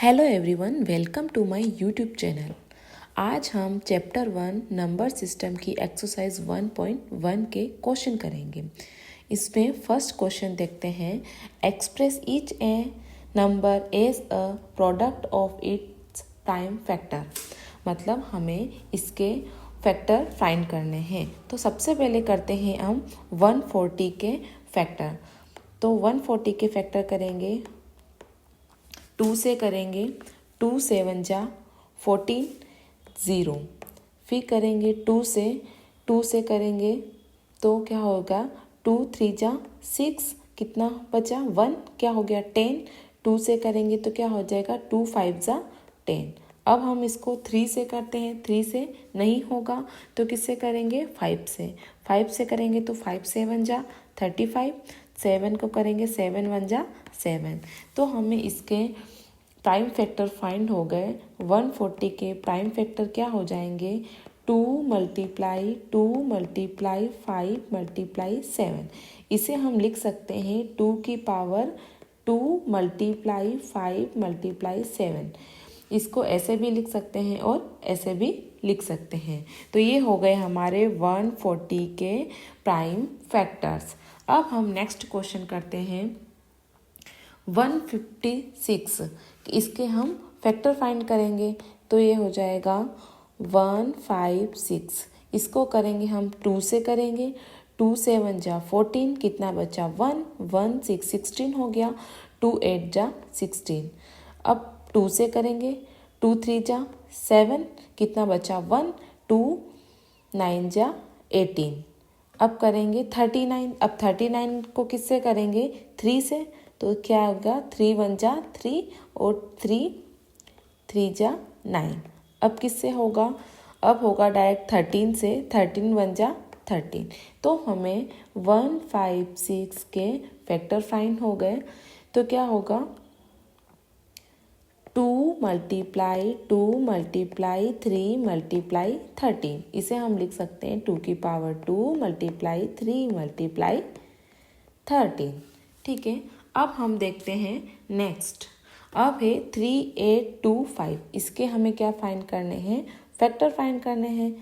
Hello everyone, welcome to my YouTube channel. आज हम chapter 1 number system की exercise 1.1 के क्वेश्चन करेंगे। इसमें फर्स्ट क्वेश्चन देखते हैं। Express each a number as a product of its prime factor. मतलब हमें इसके फैक्टर फाइंड करने हैं। तो सबसे पहले करते हैं हम 140 के फैक्टर। तो 140 के फैक्टर करेंगे 2 से करेंगे 2 7 जा 14 0। फिर करेंगे 2 से करेंगे तो क्या होगा 2 3 जा 6, कितना बचा 1, क्या हो गया 10। 2 से करेंगे तो क्या हो जाएगा 2 5 जा 10। अब हम इसको 3 से करते हैं, 3 से नहीं होगा तो किससे करेंगे 5 से। 5 से करेंगे तो 5 7 जा 35, 7 को करेंगे 7 1 जा 7। तो हमें इसके प्राइम फैक्टर फाइंड हो गए। 140 के प्राइम फैक्टर क्या हो जाएंगे 2 मल्टीप्लाई 2 मल्टीप्लाई 5 मल्टीप्लाई 7। इसे हम लिख सकते हैं 2 की पावर 2 मल्टीप्लाई 5 मल्टीप्लाई 7। इसको ऐसे भी लिख सकते हैं और ऐसे भी लिख सकते हैं। तो ये हो गए हमारे 140 के प्राइम फैक्टर्स। अब हम नेक्स्ट क्वेश्चन करते हैं 156। इसके हम फैक्टर फाइंड करेंगे तो ये हो जाएगा 156। इसको करेंगे हम 2 से करेंगे 2 7 जा 14, कितना बचा 1 1 6 16 हो गया। 2 8 जा 16। अब 2 से करेंगे 2 3 जा 7, कितना बचा 1 2 9 जा 18। अब करेंगे 39। अब 39 को किससे करेंगे 3 से, तो क्या होगा 3 1 जा 3 और 3 3 जा 9। अब किससे होगा, अब होगा डायरेक्ट 13 से, 13 1 जा 13। तो हमें 156 के फैक्टर फाइंड हो गए। तो क्या होगा 2 मल्टीप्लाई 2 मल्टीप्लाई 3 मल्टीप्लाई 13। इसे हम लिख सकते हैं 2 की पावर 2 मल्टीप्लाई 3 मल्टीप्लाई 13। ठीक है। अब हम देखते हैं नेक्स्ट। अब है 3825। इसके हमें क्या फाइंड करने हैं, फैक्टर फाइंड करने हैं।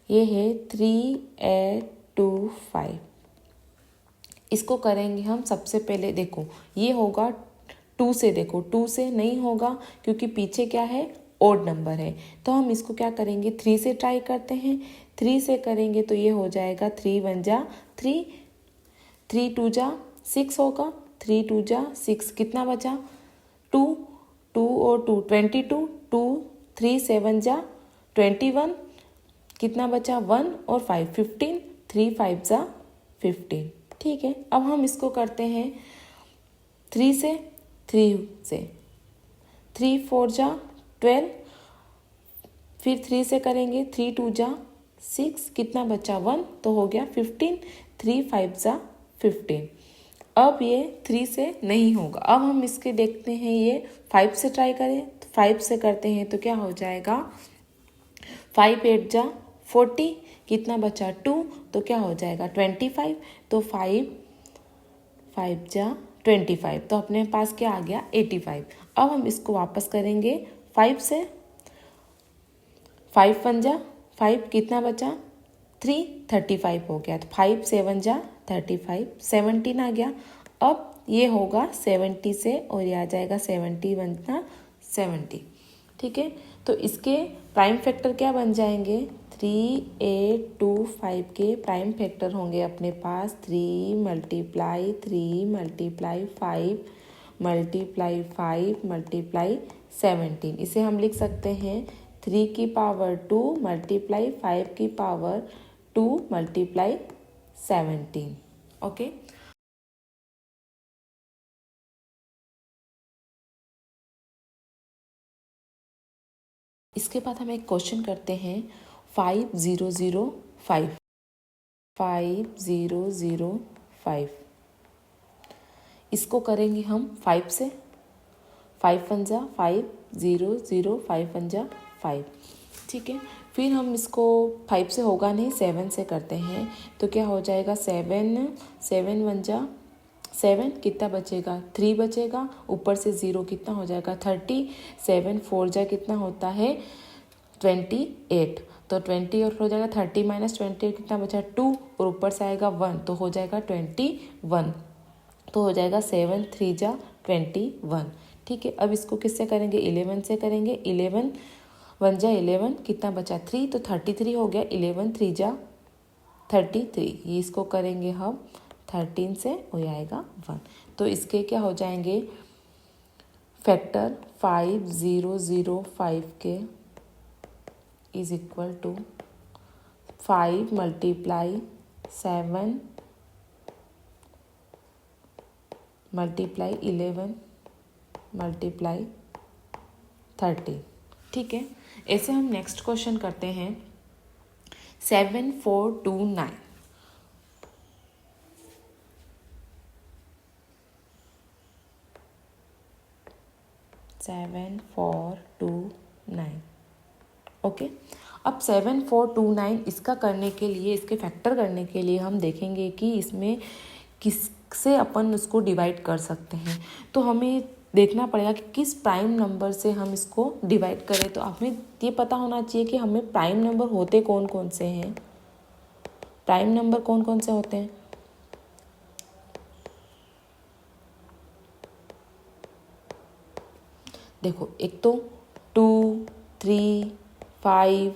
ये है 3825। इसको करेंगे हम सबसे पहले, देखो ये होगा 2 से, देखो 2 से नहीं होगा क्योंकि पीछे क्या है ओड नंबर है। तो हम इसको क्या करेंगे 3 से ट्राई करते हैं। 3 से करेंगे तो ये हो जाएगा 3 1 जा 3, 3 2 जा 6 होगा, 3 2 जा 6, कितना बचा 2 2 और 2 22, 2 3 7 जा 21, कितना बचा 1 और 5 15, 3 5 जा 15। ठीक है। अब हम इसको करते हैं 3 से 3 4 जा 12। फिर 3 से करेंगे 3 2 जा 6, कितना बचा 1, तो हो गया 15, 3 5 जा 15। अब ये 3 से नहीं होगा। अब हम इसके देखते हैं ये 5 से ट्राई करें। तो 5 से करते हैं तो क्या हो जाएगा 5 8 जा 40, कितना बचा 2, तो क्या हो जाएगा 25। तो 5 5 जा 25, तो अपने पास क्या आ गया 85। अब हम इसको वापस करेंगे 5 से। 5 1 जा 5, कितना बचा 3 35 हो गया। तो 5 7 जा 35, 17 आ गया। अब ये होगा 70 से और ये आ जाएगा 70 बनना 70। ठीक है। तो इसके प्राइम फैक्टर क्या बन जाएंगे 3825 के प्राइम फैक्टर होंगे अपने पास 3 मल्टीप्लाई 3 मल्टीप्लाई 5 मल्टीप्लाई 5 मल्टीप्लाई 17। इसे हम लिख सकते हैं 3 की पावर 2 मल्टीप्लाई 5 की पावर 2 मल्टीप्लाई 17। ओके। इसके बाद हम एक क्वेश्चन करते हैं 5005। 5005 इसको करेंगे हम 5 से। 5 1 जा 5 0 0 5 1 जा 5। ठीक है। फिर हम इसको 5 से होगा नहीं, 7 से करते हैं। तो क्या हो जाएगा 7 7 1 जा 7 कितना बचेगा, 3 बचेगा, ऊपर से 0 कितना हो जाएगा 30, 7 4 जा कितना होता है 28, तो 20 और हो जाएगा 30 माइनस 20 कितना बचा 2, और ऊपर से आएगा 1 तो हो जाएगा 21, तो हो जाएगा 7 3 जा 21। ठीक है, अब इसको किससे करेंगे, 11 से करेंगे। 11 1 जा 11 कितना बचा 3, तो 33 हो गया। 11 3 जा 33, ये इसको करेंगे हम 13 से, हो जाएगा 1। तो इसके क्या हो जाएंगे फैक्टर 5005 के is equal to 5 multiply 7 multiply 11 multiply 30। ठीक है, ऐसे हम नेक्स्ट क्वेश्चन करते हैं 7429। 7429 ओके। अब 7429 इसका करने के लिए, इसके फैक्टर करने के लिए हम देखेंगे कि इसमें किससे अपन उसको डिवाइड कर सकते हैं। तो हमें देखना पड़ेगा कि किस प्राइम नंबर से हम इसको डिवाइड करें। तो हमें ये पता होना चाहिए कि हमें प्राइम नंबर होते कौन कौन से हैं। प्राइम नंबर कौन कौन से होते हैं, देखो एक तो 2 3 5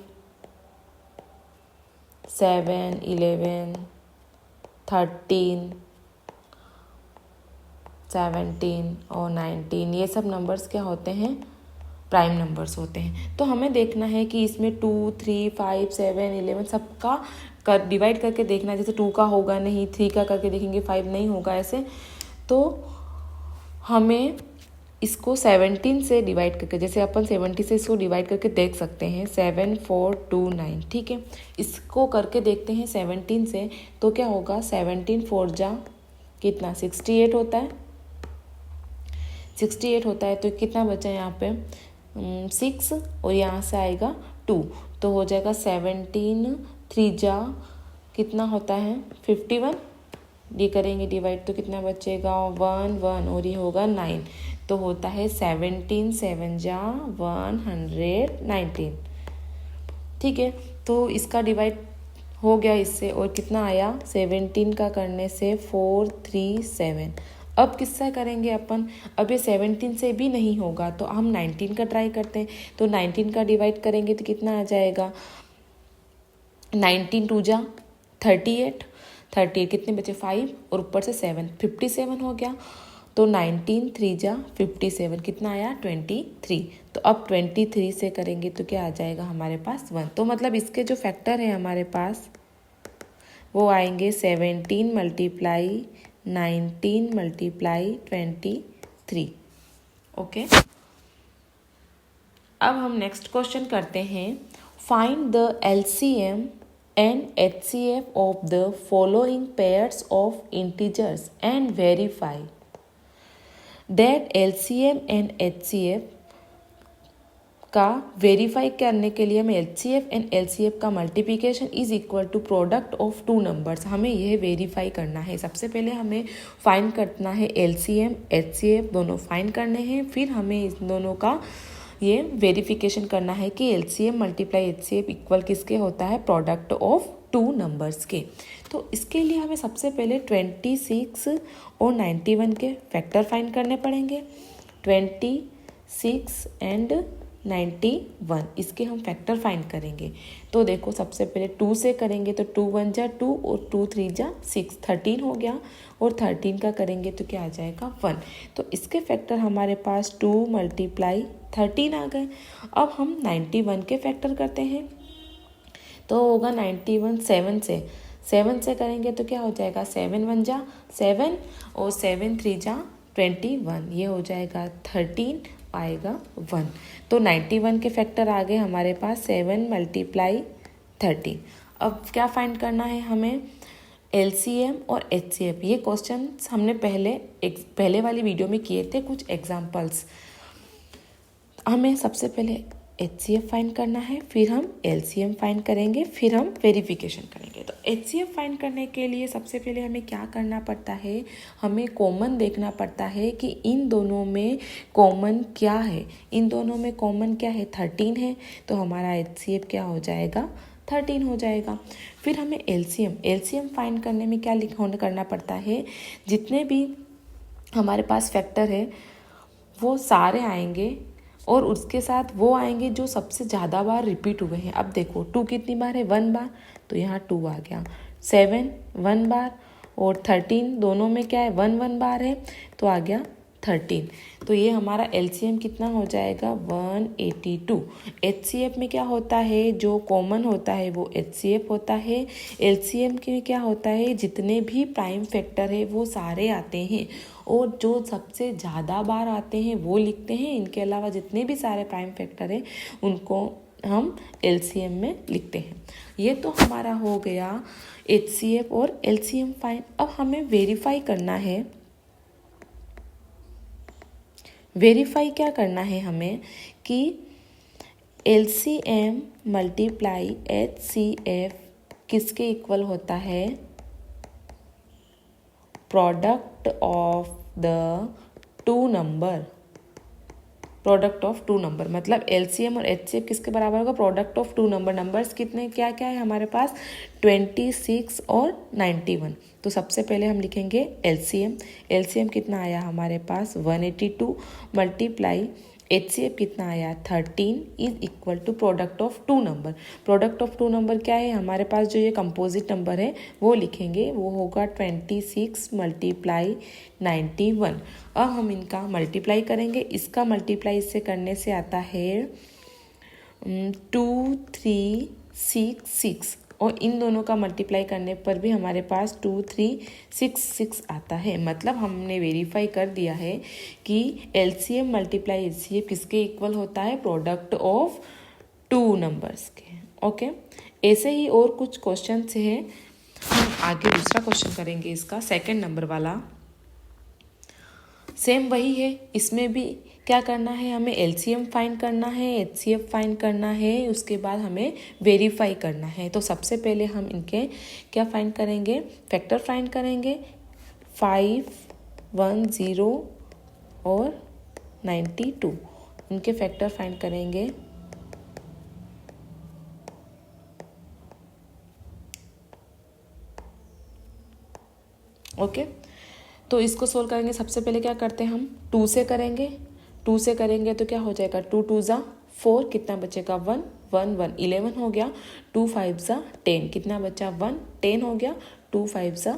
7 11 13 17 और 19, ये सब नंबर्स क्या होते हैं, प्राइम नंबर्स होते हैं। तो हमें देखना है कि इसमें 2 3 5 7 11 सबका डिवाइड करके देखना है। जैसे 2 का होगा नहीं, 3 का करके देखेंगे 5 नहीं होगा ऐसे। तो हमें इसको 17 से डिवाइड करके, जैसे अपन 70 से इसको डिवाइड करके देख सकते हैं 7429। ठीक है, इसको करके देखते हैं 17 से। तो क्या होगा 17 4 जा कितना 68 होता है, 68 होता है। तो कितना बचा यहाँ पे 6 और यहाँ से आएगा 2, तो हो जाएगा 17 3 जा कितना होता है 51। ये करेंगे डिवाइड तो कितना बचेगा 1 1 और ये होगा 9, तो होता है 17 7 जा 119। ठीक है, तो इसका डिवाइड हो गया इससे, और कितना आया 17 का करने से 437। अब किससे करेंगे अपन, अब ये 17 से भी नहीं होगा तो हम 19 का ट्राई करते हैं। तो 19 का डिवाइड करेंगे तो कितना आ जाएगा 19 2 जा 38, 38 कितने बचे 5 और ऊपर से 7 57 हो गया। तो 19 3 जा 57 कितना आया 23। तो अब 23 से करेंगे तो क्या आ जाएगा हमारे पास 1। तो मतलब इसके जो फैक्टर है हमारे पास वो आएंगे 17 मल्टीप्लाई 19 मल्टीप्लाई 23। ओके, अब हम नेक्स्ट क्वेश्चन करते हैं find the LCM and HCF of the following pairs of integers and verify that LCM and HCF का वेरीफाई करने के लिए हमें LCF एंड LCF का multiplication is equal to product of two numbers, हमें यह वेरीफाई करना है। सबसे पहले हमें फाइंड करना है LCM HCF दोनों फाइंड करने हैं, फिर हमें इस दोनों का ये वेरिफिकेशन करना है कि LCM मल्टीप्लाई HCF इक्वल किसके होता है, प्रोडक्ट ऑफ टू नंबर्स के। तो इसके लिए हमें सबसे पहले 26 और 91 के फैक्टर फाइंड करने पड़ेंगे। 26 एंड 91 इसके हम फैक्टर फाइंड करेंगे। तो देखो सबसे पहले 2 से करेंगे तो 2 1 जा 2 और 2 3 जा 6, 13 हो गया। और 13 का करेंगे तो क्या आ जाएगा 1। तो इसके फैक्टर हमारे पास 2 मल्टीप्लाई 13 आ गए। अब हम 91 के फैक्टर करते हैं तो होगा 91 7 से करेंगे तो क्या हो जाएगा 7 1 जा 7 और 7 3 जा 21, ये हो जाएगा 13 आएगा 1। तो 91 के फैक्टर आ गए हमारे पास 7 मल्टीप्लाई 30। अब क्या फाइंड करना है हमें, LCM और HCF। ये क्वेश्चन हमने पहले वाली वीडियो में किए थे कुछ एग्जाम्पल्स। हमें सबसे पहले HCF फाइंड करना है, फिर हम LCM फाइंड करेंगे, फिर हम वेरिफिकेशन करेंगे। तो HCF फाइंड करने के लिए सबसे पहले हमें क्या करना पड़ता है, हमें कॉमन देखना पड़ता है कि इन दोनों में कॉमन क्या है। इन दोनों में कॉमन क्या है, 13 है, तो हमारा HCF क्या हो जाएगा, 13 हो जाएगा। फिर हमें LCM फाइंड करने में क्या करना पड़ता है, जितने भी हमारे पास फैक्टर है वो सारे आएंगे और उसके साथ वो आएंगे जो सबसे ज़्यादा बार रिपीट हुए हैं। अब देखो 2 कितनी बार है, 1 बार, तो यहाँ 2 आ गया। 7 1 बार और 13 दोनों में क्या है, 1 बार है, तो आ गया 13। तो ये हमारा LCM कितना हो जाएगा, 182। HCF में क्या होता है, जो कॉमन होता है वो HCF होता है। LCM के क्या होता है, जितने भी प्राइम फैक्टर है वो सारे आते हैं और जो सबसे ज़्यादा बार आते हैं वो लिखते हैं। इनके अलावा जितने भी सारे प्राइम फैक्टर हैं उनको हम LCM में लिखते हैं। ये तो हमारा हो गया HCF और LCM फाइंड। अब हमें वेरीफाई करना है। वेरीफाई क्या करना है हमें कि LCM मल्टीप्लाई HCF किसके इक्वल होता है, product of the two number. Product of two number मतलब LCM और HCF किसके बराबर होगा, product of two number. Numbers कितने क्या क्या है हमारे पास, 26 और 91। तो सबसे पहले हम लिखेंगे LCM कितना आया हमारे पास, 182 मल्टीप्लाई HCF कितना आया, 13 is equal to product of two number. Product of two number क्या है हमारे पास, जो ये कंपोजिट नंबर है वो लिखेंगे, वो होगा 26 मल्टीप्लाई 91। अब हम इनका मल्टीप्लाई करेंगे। इसका मल्टीप्लाई इससे करने से आता है 2 3 6 6 और इन दोनों का मल्टीप्लाई करने पर भी हमारे पास 2 3 6 6 आता है। मतलब हमने वेरीफाई कर दिया है कि LCM मल्टीप्लाई HCF किसके इक्वल होता है, प्रोडक्ट ऑफ टू नंबर्स के। ओके, ऐसे ही और कुछ क्वेश्चन है। हम आगे दूसरा क्वेश्चन करेंगे, इसका सेकंड नंबर वाला। सेम वही है, इसमें भी क्या करना है, हमें LCM फाइंड करना है, HCF फाइंड करना है, उसके बाद हमें वेरीफाई करना है। तो सबसे पहले हम इनके क्या फाइंड करेंगे, फैक्टर फाइंड करेंगे। 5 1 0 और 92 इनके फैक्टर फाइंड करेंगे। ओके, तो इसको सोल्व करेंगे। सबसे पहले क्या करते हैं हम, 2 से करेंगे। 2 से करेंगे तो क्या हो जाएगा, 2 2 ज़ा 4, कितना बचेगा 1 1 1 11 हो गया। 2 5 ज़ा 10, कितना बचा 1 10 हो गया। 2 5 ज़ा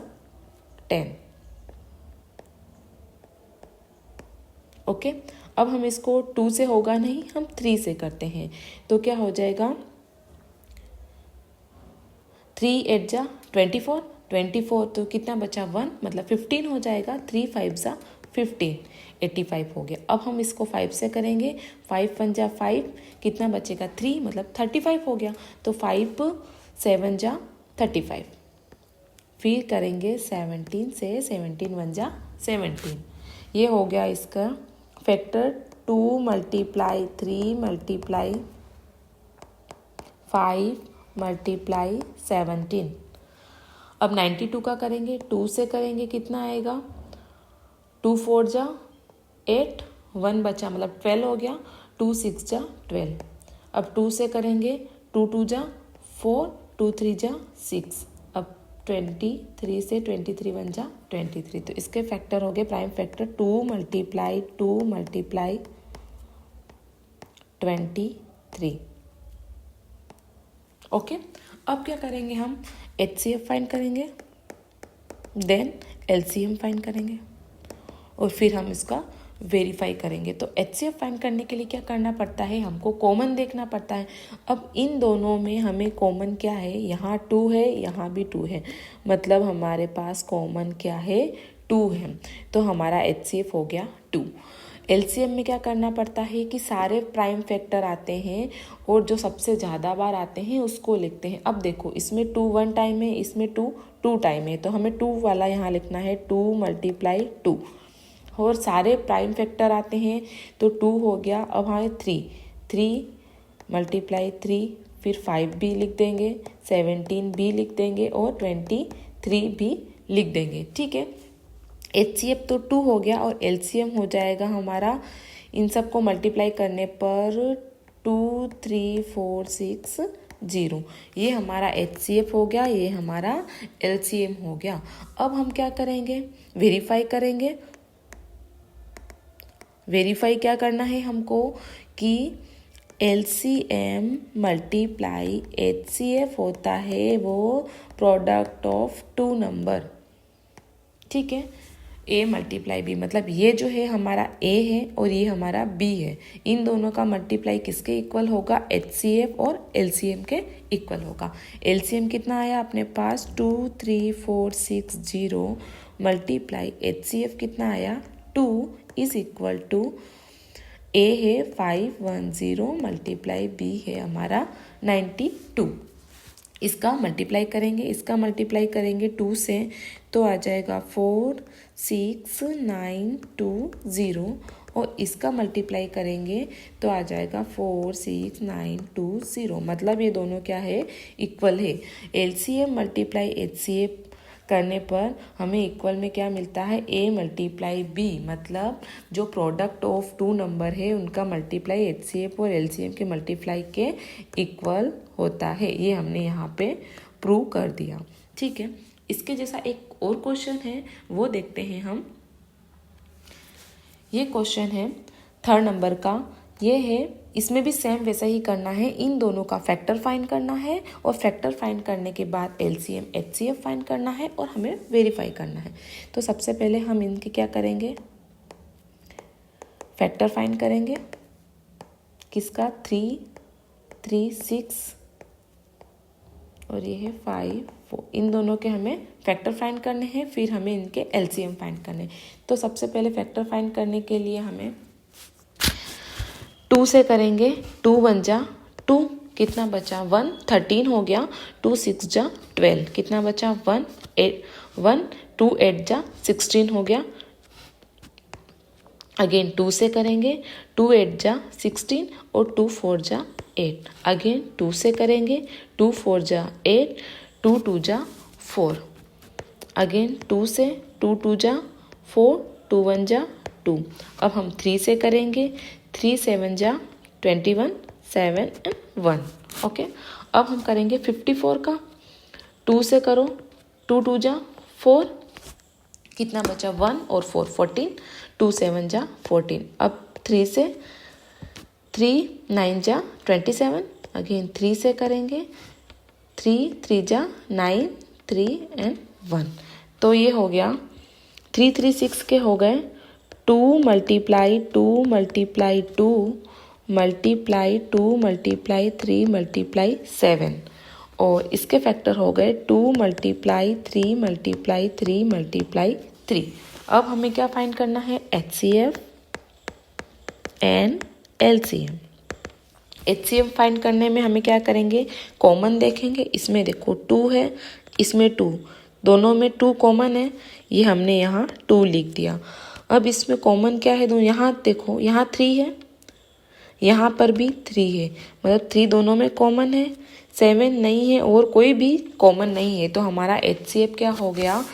10। ओके, अब हम इसको 2 से होगा नहीं, हम 3 से करते हैं। तो क्या हो जाएगा, 3 8 ज़ा 24 24, तो कितना बचा 1 मतलब 15 हो जाएगा। 3 5 ज़ा 15 85 हो गया। अब हम इसको 5 से करेंगे। 5 1 ज़ा 5, कितना बचेगा 3 मतलब 35 हो गया। तो 5 7 ज़ा 35। फिर करेंगे 17 से, 17 1 ज़ा 17। ये हो गया इसका फैक्टर 2 मल्टीप्लाई 3 मल्टीप्लाई 5 मल्टीप्लाई 17। अब 92 का करेंगे, 2 से करेंगे, कितना आएगा 2 4 ज़ा 8, 1 बचा मतलब 12 हो गया। 2 6 ज़ा 12। अब 2 से करेंगे, 2 2 ज़ा 4, 2 3 ज़ा 6। अब 23 से 23 1 ज़ा 23। तो इसके फैक्टर हो गए प्राइम फैक्टर 2 मल्टीप्लाई 23। ओके, अब क्या करेंगे, हम HCF फाइंड करेंगे, देन LCM फाइंड करेंगे और फिर हम इसका वेरीफाई करेंगे। तो HCF फाइंड करने के लिए क्या करना पड़ता है, हमको कॉमन देखना पड़ता है। अब इन दोनों में हमें कॉमन क्या है, यहाँ 2 है, यहाँ भी 2 है, मतलब हमारे पास कॉमन क्या है, 2 है। तो हमारा HCF हो गया 2। LCM में क्या करना पड़ता है कि सारे प्राइम फैक्टर आते हैं और जो सबसे ज़्यादा बार आते हैं उसको लिखते हैं। अब देखो इसमें 2 1 टाइम है, इसमें 2 2 टाइम है, तो हमें 2 वाला यहाँ लिखना है, 2 मल्टीप्लाई 2। और सारे प्राइम फैक्टर आते हैं तो 2 हो गया। अब हाँ 3 मल्टीप्लाई 3, फिर 5 भी लिख देंगे, 17 भी लिख देंगे और 23 भी लिख देंगे। ठीक है, HCF तो 2 हो गया और LCM हो जाएगा हमारा इन सबको मल्टीप्लाई करने पर 2 3 4 6 0। ये हमारा HCF हो गया, ये हमारा LCM हो गया। अब हम क्या करेंगे, वेरीफाई करेंगे। वेरीफाई क्या करना है हमको कि LCM मल्टीप्लाई HCF होता है वो प्रोडक्ट ऑफ 2 नंबर। ठीक है, A मल्टीप्लाई B, मतलब ये जो है हमारा A है और ये हमारा B है, इन दोनों का मल्टीप्लाई किसके इक्वल होगा, HCF और LCM के इक्वल होगा। LCM कितना आया अपने पास 2 3 4 6 0 मल्टीप्लाई HCF कितना आया 2 इज इक्वल टू A है 510 मल्टीप्लाई B है हमारा 92। इसका मल्टीप्लाई करेंगे, इसका मल्टीप्लाई करेंगे 2 से तो आ जाएगा 4 6 9 2 0 और इसका मल्टीप्लाई करेंगे तो आ जाएगा 4 6 9 2 0। मतलब ये दोनों क्या है, इक्वल है। LCM मल्टीप्लाई HCF करने पर हमें इक्वल में क्या मिलता है, A मल्टीप्लाई B, मतलब जो प्रोडक्ट ऑफ 2 नंबर है उनका मल्टीप्लाई HCF और LCM के मल्टीप्लाई के इक्वल होता है। ये हमने यहाँ पे प्रूव कर दिया। ठीक है, इसके जैसा एक और क्वेश्चन है वो देखते हैं हम। ये क्वेश्चन है 3rd नंबर का। ये है, इसमें भी सेम वैसा ही करना है, इन दोनों का फैक्टर फाइंड करना है और फैक्टर फाइंड करने के बाद LCM HCF फाइंड करना है और हमें वेरीफाई करना है। तो सबसे पहले हम इनके क्या करेंगे, फैक्टर फाइंड करेंगे। किसका, 3 3 6 और ये है 5 4, इन दोनों के हमें फैक्टर फाइंड करने हैं, फिर हमें इनके LCM फाइंड करने। तो सबसे पहले फैक्टर फाइंड करने के लिए हमें 2 से करेंगे। 2 1 जा 2, कितना बचा 1, 13 हो गया। 2 6 जा 12, कितना बचा 1 1, 2 8 जा 16 हो गया। अगेन 2 से करेंगे, 2 8 जा 16 और 2 4 जा 8। अगेन 2 से करेंगे, 2 4 जा 8, 2 2 जा 4। अगेन 2 से, 2 2 जा 4, 2 1 जा 2। अब हम 3 से करेंगे, 3 7 जा 21, 7 एंड 1। ओके, अब हम करेंगे 54 का। 2 से करो, 2 2 जा 4, कितना बचा 1 और 4 14, 2 7 जा 14। अब 3 से, 3 9 जा 27। अगेन 3 से करेंगे, 3 3 जा 9, 3 एंड 1। तो ये हो गया 3 3 6 के हो गए। 2 multiply 2 multiply 2 multiply 2 multiply 3 multiply 7 और इसके फैक्टर हो गए 2 मल्टीप्लाई 3 मल्टीप्लाई 3 मल्टीप्लाई 3। अब हमें क्या फाइंड करना है, HCF and LCM। HCF find करने में हमें क्या करेंगे, कॉमन देखेंगे। इसमें देखो 2 है, इसमें 2, दोनों में 2 कॉमन है, ये हमने यहाँ 2 लिख दिया। अब इसमें कॉमन क्या है, दो यहाँ देखो, यहाँ 3 है, यहाँ पर भी 3 है, मतलब 3 दोनों में कॉमन है। 7 नहीं है और कोई भी कॉमन नहीं है, तो हमारा HCF क्या हो गया,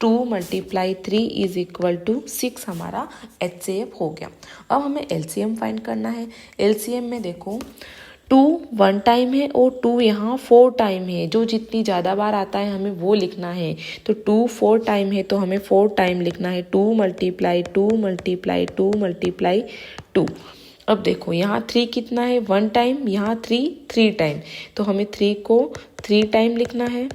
2 मल्टीप्लाई 3 इज इक्वल टू 6 हमारा HCF हो गया। अब हमें LCM फाइंड करना है। LCM में देखो 2 1 टाइम है और 2 यहाँ 4 टाइम है, जो जितनी ज़्यादा बार आता है हमें वो लिखना है। तो 2 4 टाइम है तो हमें 4 टाइम लिखना है, 2 मल्टीप्लाई 2 मल्टीप्लाई 2 मल्टीप्लाई 2। अब देखो यहाँ 3 कितना है, 1 टाइम, यहाँ 3 3 टाइम, तो हमें 3 को 3 टाइम लिखना है।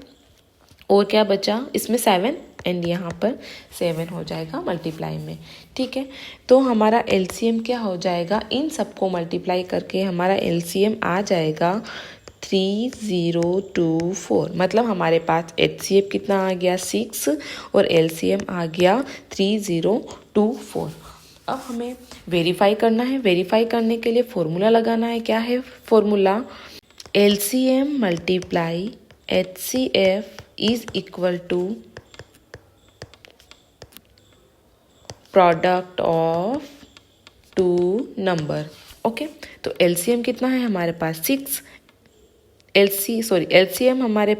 और क्या बचा इसमें 7 एंड यहाँ पर 7 हो जाएगा मल्टीप्लाई में। ठीक है, तो हमारा LCM क्या हो जाएगा, इन सबको मल्टीप्लाई करके हमारा LCM आ जाएगा 3024। मतलब हमारे पास HCF कितना आ गया 6 और LCM आ गया 3024। अब हमें वेरीफाई करना है। वेरीफाई करने के लिए फॉर्मूला लगाना है। क्या है formula, LCM multiply HCF is equal to product of 2 number. Okay, तो एलसीएम कितना है हमारे पास 6, एलसीएम हमारे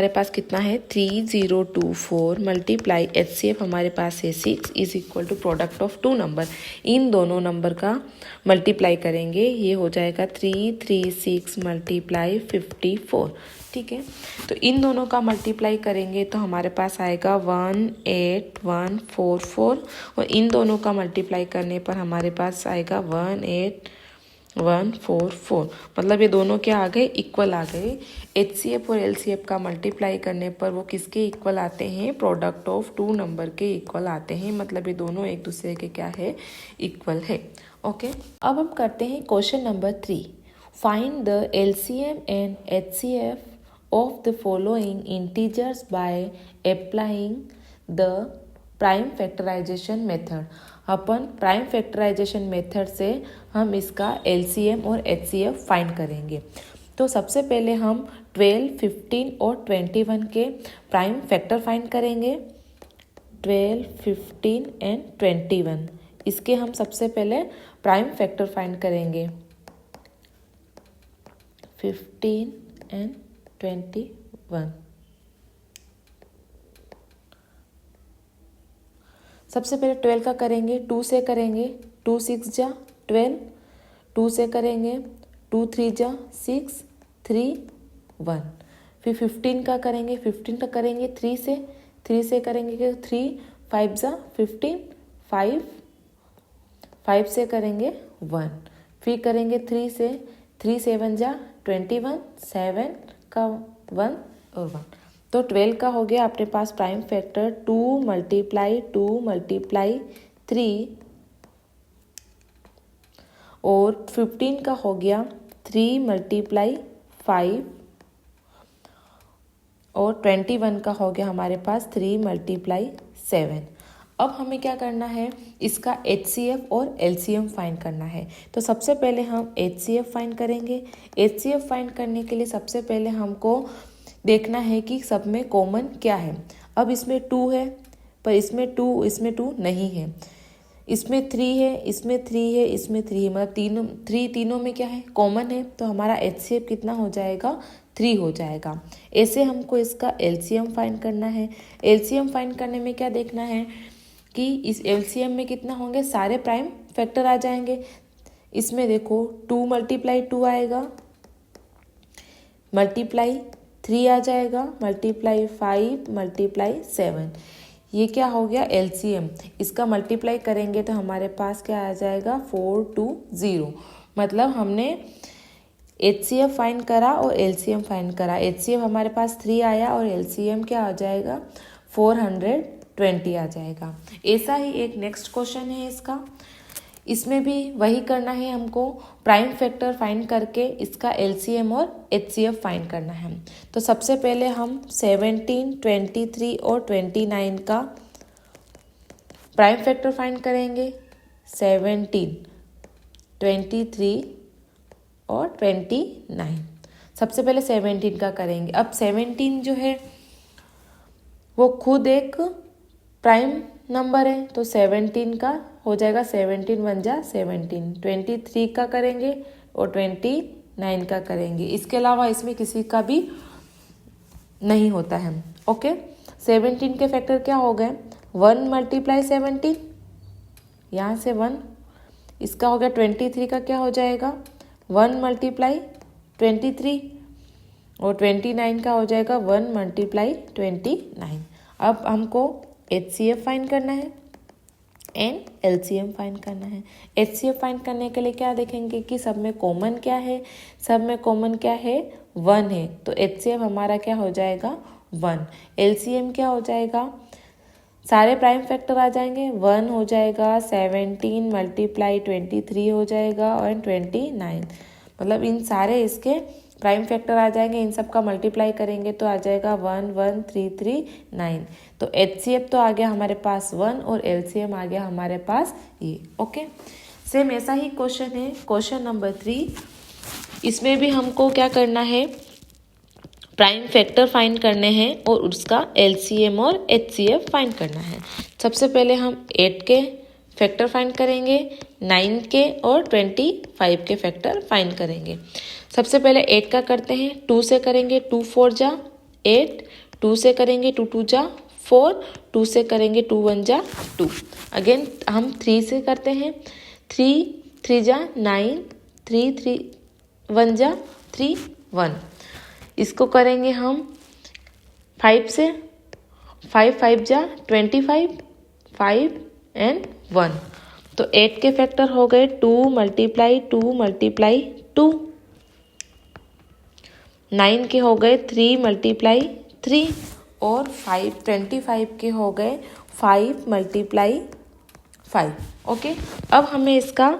पास कितना है 3024 मल्टीप्लाई एचसीएफ हमारे पास है 6 is equal to product of 2 number. इन दोनों नंबर का मल्टीप्लाई करेंगे, ये हो जाएगा 336 मल्टीप्लाई 54। ठीक है, तो इन दोनों का मल्टीप्लाई करेंगे तो हमारे पास आएगा 18144 और इन दोनों का मल्टीप्लाई करने पर हमारे पास आएगा 18144। मतलब ये दोनों क्या आ गए, इक्वल आ गए। एचसीएफ और एलसीएफ का मल्टीप्लाई करने पर वो किसके इक्वल आते हैं, प्रोडक्ट ऑफ 2 नंबर के इक्वल आते हैं। मतलब ये दोनों एक दूसरे के क्या है, इक्वल है। ओके, अब हम करते हैं question number 3। Find the LCM and HCF of the following integers by applying the prime factorization method. अपन प्राइम फैक्टराइजेशन मेथड से हम इसका एलसीएम और एचसीएफ फाइंड करेंगे। तो सबसे पहले हम 12, 15 और 21 के प्राइम फैक्टर फाइंड करेंगे। 12, 15 एंड 21 इसके हम सबसे पहले प्राइम फैक्टर फाइंड करेंगे। 15 एंड 21 सबसे पहले 12 का करेंगे, 2 से करेंगे, 2 6 जा 12, 2 से करेंगे, 2 3 जा 6 3 1। फिर 15 का करेंगे, 15 का करेंगे 3 से, 3 से करेंगे 3 5 जा 15, 5 5 से करेंगे 1। फिर करेंगे 3 से, 3 7 जा 21, 7 का 1 और 1। तो 12 का हो गया अपने पास प्राइम फैक्टर 2 मल्टीप्लाई 3 और 15 का हो गया 3 मल्टीप्लाई 5 और 21 का हो गया हमारे पास 3 मल्टीप्लाई 7। अब हमें क्या करना है, इसका एचसीएफ और एलसीएम फाइंड करना है। तो सबसे पहले हम एचसीएफ फाइंड करेंगे। एचसीएफ फाइंड करने के लिए सबसे पहले हमको देखना है कि सब में कॉमन क्या है। अब इसमें 2 है, पर इसमें 2 नहीं है। इसमें 3 है, इसमें 3 है, इसमें 3 है, मतलब तीनों में क्या है, कॉमन है। तो हमारा एचसीएफ कितना हो जाएगा, 3 हो जाएगा। ऐसे हमको इसका एलसीएम फाइंड करना है। एलसीएम फाइंड करने में क्या देखना है कि इस एलसीएम में कितना होंगे, सारे प्राइम फैक्टर आ जाएंगे। इसमें देखो 2 मल्टीप्लाई 2 आएगा, मल्टीप्लाई 3 आ जाएगा, मल्टीप्लाई 5 मल्टीप्लाई 7। ये क्या हो गया, एलसीएम। इसका मल्टीप्लाई करेंगे तो हमारे पास क्या आ जाएगा, 420। मतलब हमने एचसीएफ फाइंड करा और एलसीएम फाइंड करा। एचसीएफ हमारे पास 3 आया और एलसीएम क्या आ जाएगा, 420 आ जाएगा। ऐसा ही एक नेक्स्ट क्वेश्चन है इसका, इसमें भी वही करना है हमको, प्राइम फैक्टर फाइंड करके इसका एलसीएम और एचसीएफ फाइंड करना है। तो सबसे पहले हम 17, 23 और 29 का प्राइम फैक्टर फाइंड करेंगे। 17, 23 और 29। सबसे पहले 17 का करेंगे। अब 17 जो है वो खुद एक प्राइम नंबर है, तो 17 का हो जाएगा 17 1 जा 17। 23 का करेंगे और 29 का करेंगे। इसके अलावा इसमें किसी का भी नहीं होता है। ओके, 17 के फैक्टर क्या हो गए, 1 मल्टीप्लाई 17, यहाँ से 1। इसका हो गया 23 का क्या हो जाएगा, 1 मल्टीप्लाई 23 और 29 का हो जाएगा 1 मल्टीप्लाई 29। अब हमको एचसीएफ फाइंड करना है एंड एलसीएम फाइंड करना है। एचसीएफ फाइंड करने के लिए क्या देखेंगे कि सब में कॉमन क्या है, सब में कॉमन क्या है, 1 है। तो एचसीएफ हमारा क्या हो जाएगा, 1। एलसीएम क्या हो जाएगा, सारे प्राइम फैक्टर आ जाएंगे, 1 हो जाएगा, 17 मल्टीप्लाई 23 हो जाएगा और 29। मतलब इन सारे इसके प्राइम फैक्टर आ जाएंगे, इन सब का मल्टीप्लाई करेंगे तो आ जाएगा 1 1 3 3 9। तो एचसीएफ तो आ गया हमारे पास 1 और एलसीएम आ गया हमारे पास ये। ओके, सेम ऐसा ही क्वेश्चन है क्वेश्चन नंबर 3। इसमें भी हमको क्या करना है, प्राइम फैक्टर फाइंड करने हैं और उसका एलसीएम और एचसीएफ फाइंड करना है। सबसे पहले हम 8 के फैक्टर फाइंड करेंगे, 9 के और 25 के फैक्टर फाइंड करेंगे। सबसे पहले 8 का करते हैं, 2 से करेंगे, 2 4 जा 8, 2 से करेंगे 2 2 जा 4, 2 से करेंगे 2 1 जा 2। अगेन हम 3 से करते हैं, 3 3 जा 9, 3 3 1 जा 3 1। इसको करेंगे हम 5 से, 5 5 जा 25, 5 एंड 1। तो 8 के फैक्टर हो गए 2 मल्टीप्लाई 2 मल्टीप्लाई 2। 9 के हो गए 3 मल्टीप्लाई 3 और 25 के हो गए 5 मल्टीप्लाई 5। ओके, अब हमें इसका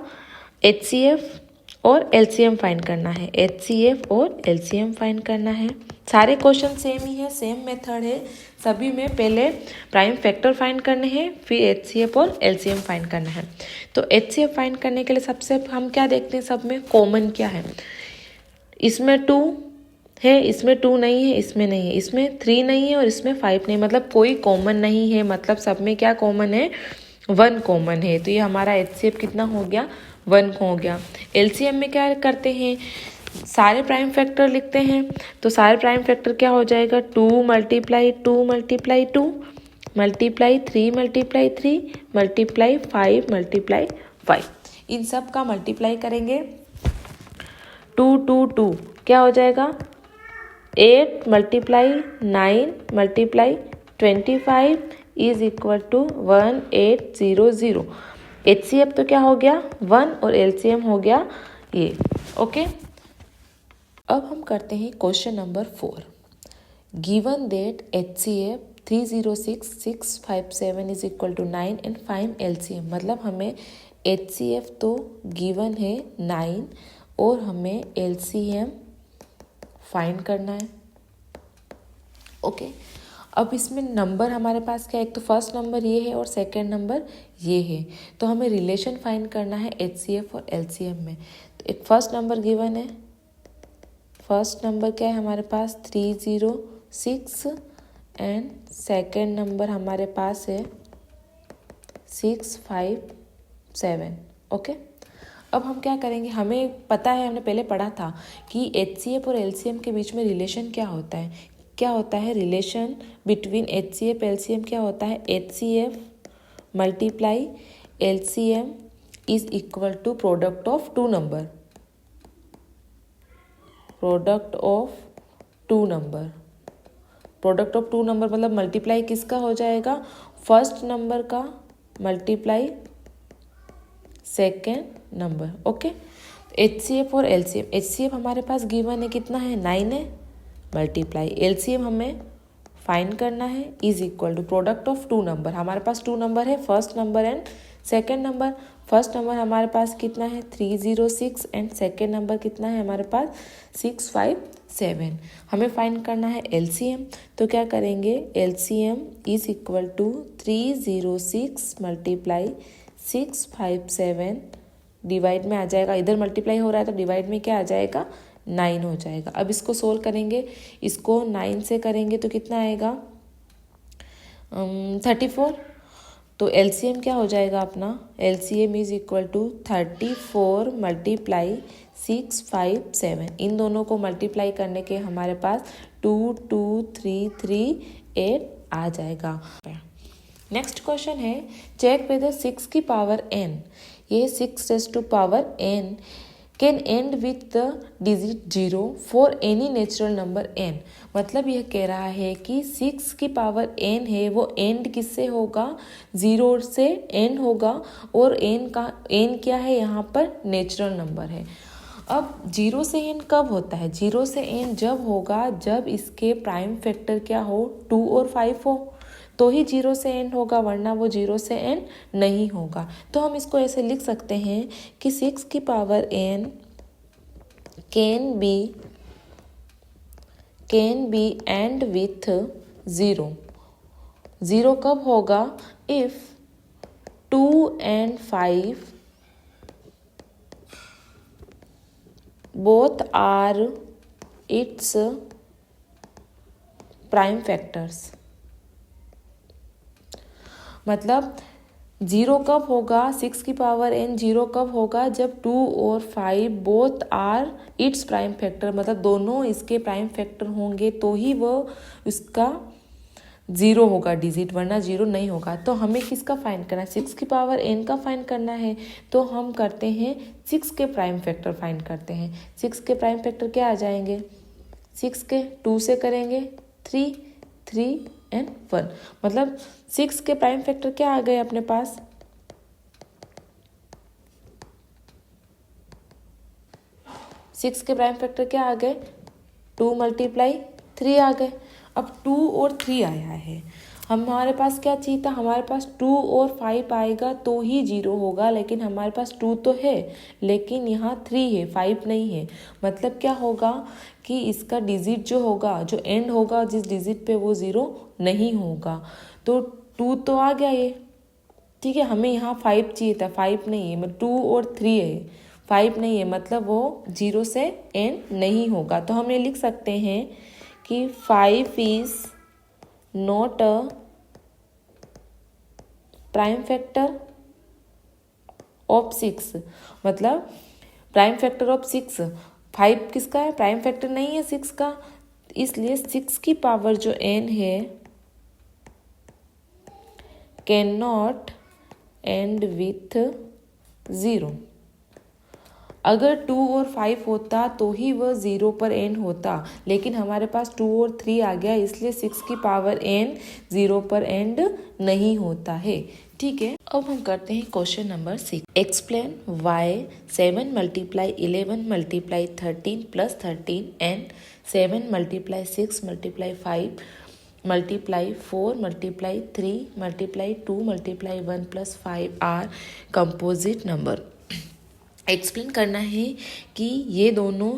एचसीएफ और एलसीएम फाइंड करना है। एचसीएफ और एलसीएम फाइंड करना है। सारे क्वेश्चन सेम ही है, सेम मेथड है। सभी में पहले प्राइम फैक्टर फाइंड करने हैं, फिर एचसीएफ और एलसीएम फाइंड करना है। तो एचसीएफ फाइंड करने के लिए सबसे हम क्या देखते हैं, सब में कॉमन क्या है। इसमें 2 है, इसमें 2 नहीं है, इसमें नहीं है, इसमें 3 नहीं है और इसमें 5 नहीं, मतलब कोई कॉमन नहीं है। मतलब सब में क्या कॉमन है, 1 कॉमन है। तो ये हमारा एचसीएफ कितना हो गया, 1 हो गया। एलसीएम में क्या करते हैं, सारे प्राइम फैक्टर लिखते हैं। तो सारे प्राइम फैक्टर क्या हो जाएगा, 2 multiply 2 multiply 2 multiply 3 multiply 3 multiply 5 multiply 5। इन सब का मल्टीप्लाई करेंगे, 2 2 2 क्या हो जाएगा, 8 multiply 9 multiply 25 is equal to 1800। HCF तो क्या हो गया 1 और एलसीएम हो गया ये। ओके, अब हम करते हैं question number 4। Given that HCF 306657 is equal to 9 and find LCM. मतलब हमें एचसीएफ तो गिवन है 9 और हमें एलसीएम फाइंड करना है। ओके, अब इसमें नंबर हमारे पास क्या है, एक तो फर्स्ट नंबर ये है और सेकंड नंबर ये है। तो हमें रिलेशन फाइंड करना है एचसीएफ और एलसीएम में। तो एक फर्स्ट नंबर गिवन है, फर्स्ट नंबर क्या है हमारे पास 306 एंड सेकंड नंबर हमारे पास है 657। ओके, अब हम क्या करेंगे, हमें पता है, हमने पहले पढ़ा था कि एचसीएफ और एलसीएम के बीच में रिलेशन क्या होता है। क्या होता है रिलेशन बिटवीन एचसीएफ एलसीएम, क्या होता है, HCF multiply LCM is equal to product of 2 number. Product of 2 number, product of 2 number मतलब मल्टीप्लाई किसका हो जाएगा, फर्स्ट नंबर का multiply second number. Okay, HCF और एलसीएम, एचसीएफ हमारे पास गिवन है कितना है 9 है, मल्टीप्लाई एलसीएम हमें फाइंड करना है is equal to product of 2 number. हमारे पास 2 नंबर है, first number and second number. First number हमारे पास कितना है 306 एंड सेकेंड नंबर कितना है हमारे पास 657। हमें फाइंड करना है एलसीएम। तो क्या करेंगे, LCM is equal to 306 multiply 657 divide में आ जाएगा, इधर मल्टीप्लाई हो रहा है तो डिवाइड में क्या आ जाएगा 9 हो जाएगा। अब इसको सोल्व करेंगे, इसको 9 से करेंगे तो कितना आएगा 34। तो एलसीएम क्या हो जाएगा अपना, LCM is equal to 34 multiply 657। इन दोनों को मल्टीप्लाई करने के हमारे पास 22338 आ जाएगा। नेक्स्ट क्वेश्चन है, चेक वेदर 6 की पावर n, ये 6 raise to power n can end with the digit 0 for any natural number n। मतलब यह कह रहा है कि 6 की पावर n है वो एंड किससे होगा, 0 से एंड होगा। और n क्या है यहाँ पर नेचुरल नंबर है। अब 0 से एंड कब होता है, 0 से एंड जब होगा जब इसके प्राइम फैक्टर क्या हो 2 और 5 हो, तो ही 0 से एंड होगा, वरना वो 0 से एंड नहीं होगा। तो हम इसको ऐसे लिख सकते हैं कि 6 की power n can be and with 0। 0 कब होगा, if 2 and 5 both are its prime factors. मतलब 0 कब होगा, 6 की पावर n 0 कब होगा, जब 2 और 5 both are its prime factor, मतलब दोनों इसके प्राइम फैक्टर होंगे तो ही वो इसका 0 होगा डिजिट, वरना 0 नहीं होगा। तो हमें किसका फाइंड करना है, 6 की पावर n का फाइंड करना है। तो हम करते हैं 6 के प्राइम फैक्टर फाइंड करते हैं। 6 के प्राइम फैक्टर क्या आ जाएंगे, 6 के 2 से करेंगे 3, 3 एंड 1, मतलब 6 के प्राइम फैक्टर क्या आ गए अपने पास, 6 के प्राइम फैक्टर क्या आ गए, 2 × 3 आ गए। अब 2 और 3 आया है, हमारे पास क्या चाहिए था, हमारे पास 2 और 5 आएगा तो ही 0 होगा, लेकिन हमारे पास 2 तो है लेकिन यहाँ 3 है, 5 नहीं है। मतलब क्या होगा कि इसका डिजिट जो होगा, जो एंड होगा जिस डिजिट पे, वो 0 नहीं होगा। तो 2 तो आ गया ये, ठीक है। हमें यहाँ 5 चाहिए था, 5 नहीं है, मतलब 2 और 3 है, 5 नहीं है, मतलब वो 0 से एंड नहीं होगा। तो हम ये लिख सकते हैं कि 5 is not a prime factor of 6, मतलब प्राइम फैक्टर ऑफ 6, 5 किसका है, प्राइम फैक्टर नहीं है 6 का, इसलिए 6 की पावर जो n है कैन नॉट एंड विथ 0। अगर 2 और 5 होता तो ही वह 0 पर एंड होता, लेकिन हमारे पास 2 और 3 आ गया, इसलिए 6 की पावर n 0 पर एंड नहीं होता है, ठीक है। अब हम करते हैं question number 6। Explain why 7 × 11 × 13 + 13 and 7 × 6 × 5 × 4 × 3 × 2 × 1 + 5 are composite number. Explain करना है कि ये दोनों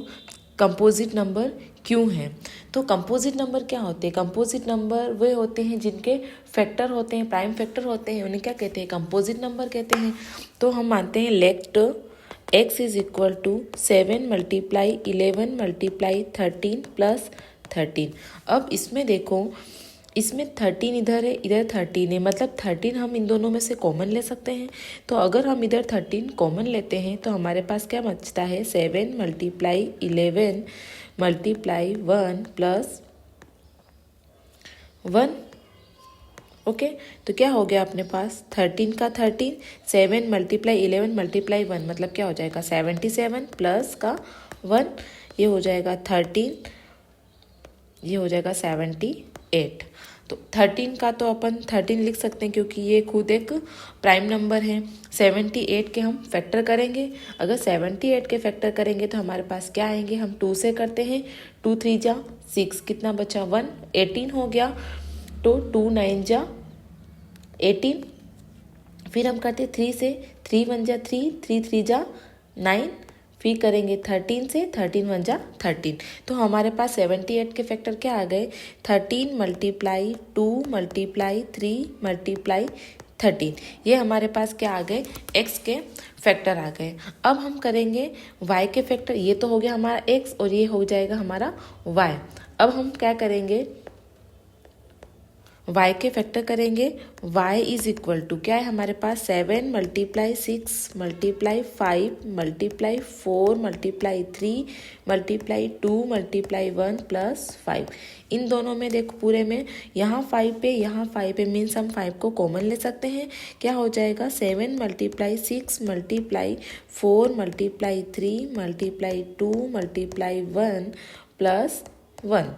कंपोजिट नंबर क्यों हैं। तो कंपोजिट नंबर क्या होते हैं, कंपोजिट नंबर वे होते हैं जिनके फैक्टर होते हैं, प्राइम फैक्टर होते हैं, उन्हें क्या कहते हैं, कंपोजिट नंबर कहते हैं। तो हम मानते हैं let x is equal to 7 × 11 × 13 + 13। अब इसमें देखो, इसमें 13 इधर है, इधर 13 है, मतलब 13 हम इन दोनों में से कॉमन ले सकते हैं। तो अगर हम इधर 13 कॉमन लेते हैं तो हमारे पास क्या बचता है, 7 × 11 × 1 + 1। ओके, तो क्या हो गया अपने पास, 13 का 13, 7 × 11 × 1, मतलब क्या हो जाएगा 77 प्लस का 1, ये हो जाएगा 13, ये हो जाएगा 78। तो 13 का तो अपन 13 लिख सकते हैं क्योंकि ये खुद एक प्राइम नंबर है। 78 के हम फैक्टर करेंगे, अगर 78 के फैक्टर करेंगे तो हमारे पास क्या आएंगे, हम 2 से करते हैं, 2 3 जा 6, कितना बचा 1, 18 हो गया। तो 2 9 जा 18, फिर हम करते 3 से, 3 1 जा 3, 3 3 जा 9, फिर करेंगे 13 से, 13 1 जा 13। तो हमारे पास 78 के फैक्टर क्या आ गए, 13 × 2 × 3 × 13, ये हमारे पास क्या आ गए, x के फैक्टर आ गए। अब हम करेंगे y के फैक्टर, ये तो हो गया हमारा x और ये हो जाएगा हमारा y। अब हम क्या करेंगे, y के फैक्टर करेंगे, y इज इक्वल टू क्या है हमारे पास, 7 × 6 × 5 × 4 × 3 × 2 × 1 + 5। इन दोनों में देखो पूरे में, यहाँ 5 पे यहाँ 5 पे, मीन्स हम 5 को कॉमन ले सकते हैं। क्या हो जाएगा, 7 × 6 × 4 × 3 × 2 × 1 + 1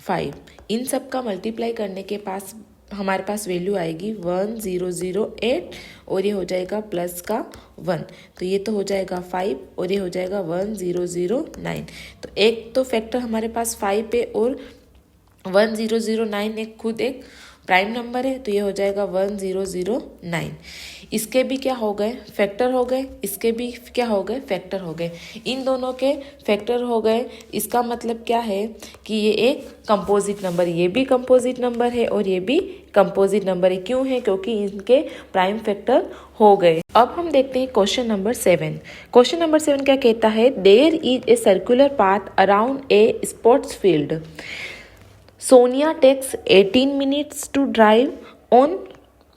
5। इन सब का मल्टीप्लाई करने के पास हमारे पास वैल्यू आएगी 1008 और ये हो जाएगा प्लस का 1, तो ये तो हो जाएगा 5 और ये हो जाएगा 1009। तो एक तो फैक्टर हमारे पास 5 पे और 1009 एक खुद एक प्राइम नंबर है, तो ये हो जाएगा 1009। इसके भी क्या हो गए, फैक्टर हो गए, इसके भी क्या हो गए, फैक्टर हो गए, इन दोनों के फैक्टर हो गए। इसका मतलब क्या है कि ये एक कंपोजिट नंबर, ये भी कंपोजिट नंबर है और ये भी कंपोजिट नंबर है। क्यों है, क्योंकि इनके प्राइम फैक्टर हो गए। अब हम देखते हैं क्वेश्चन नंबर 7। क्वेश्चन नंबर 7 क्या कहता है, there is a circular path around a sports field. Sonia takes 18 minutes to drive on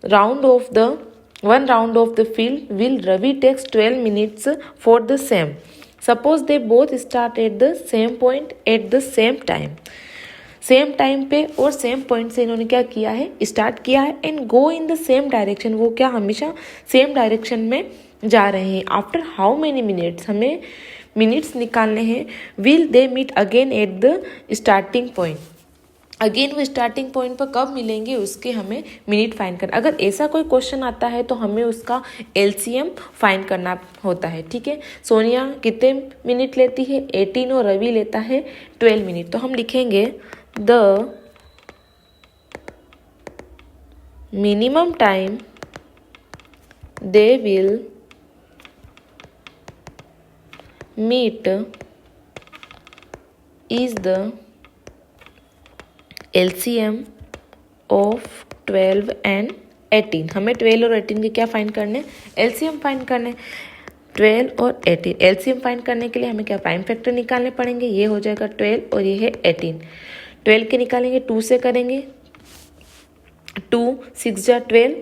one round of the field, while Ravi takes 12 minutes for the same. Suppose they both start at the same point at the same time. Same time पे और same point से इन्होंने क्या किया है, start किया है, and go in the same direction, वो क्या हमेशा सेम डायरेक्शन में जा रहे हैं. आफ्टर हाउ मेनी मिनट्स, हमें मिनट्स निकालने हैं. Will they meet again at the starting point, again वो स्टार्टिंग पॉइंट पर कब मिलेंगे उसके हमें मिनट फाइंड करना. अगर ऐसा कोई क्वेश्चन आता है तो हमें उसका एलसीएम फाइंड करना होता है. ठीक है, सोनिया कितने मिनट लेती है 18 और रवि लेता है 12 मिनट. तो हम लिखेंगे the minimum time they will meet is the LCM of 12 and 18. हमें 12 और 18 के क्या फाइंड करने, LCM फाइंड करने. 12 और 18 LCM फाइंड करने के लिए हमें क्या प्राइम फैक्टर निकालने पड़ेंगे. ये हो जाएगा 12 और ये है 18. 12 के निकालेंगे 2 से करेंगे, 2 6 जा 12,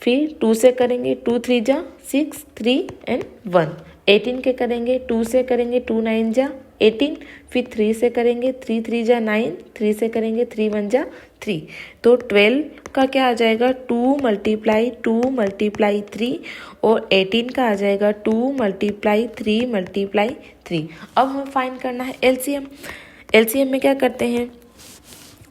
फिर 2 से करेंगे 2 3 जा 6, 3 एंड 1. 18 के करेंगे 2 से करेंगे 2 9 जा 18, फिर 3 से करेंगे 3 3 जा 9, 3 से करेंगे 3 1 जा 3. तो 12 का क्या आ जाएगा 2 मल्टीप्लाई 2 मल्टीप्लाई 3, और 18 का आ जाएगा 2 मल्टीप्लाई 3 मल्टीप्लाई 3. अब हमें फाइंड करना है एलसीएम. एलसीएम में क्या करते हैं,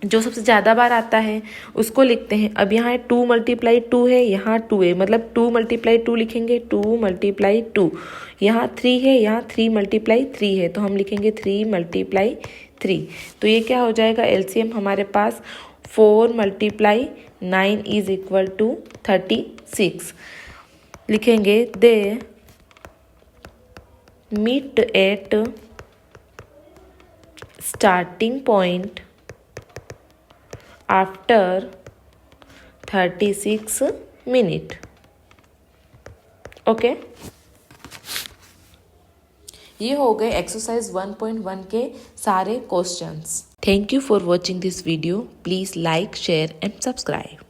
जो सबसे ज़्यादा बार आता है उसको लिखते हैं. अब यहाँ 2 मल्टीप्लाई 2 है, यहाँ 2 है, मतलब 2 मल्टीप्लाई 2 लिखेंगे, 2 मल्टीप्लाई 2. यहाँ 3 है, यहाँ 3 मल्टीप्लाई 3 है, तो हम लिखेंगे 3 मल्टीप्लाई 3. तो ये क्या हो जाएगा एलसीएम हमारे पास 4 मल्टीप्लाई 9 इज इक्वल टू 36. लिखेंगे they meet at starting point after 36 minute. Okay, ये हो गए एक्सरसाइज 1.1 के सारे questions. Thank you for watching this video. Please like, share and subscribe.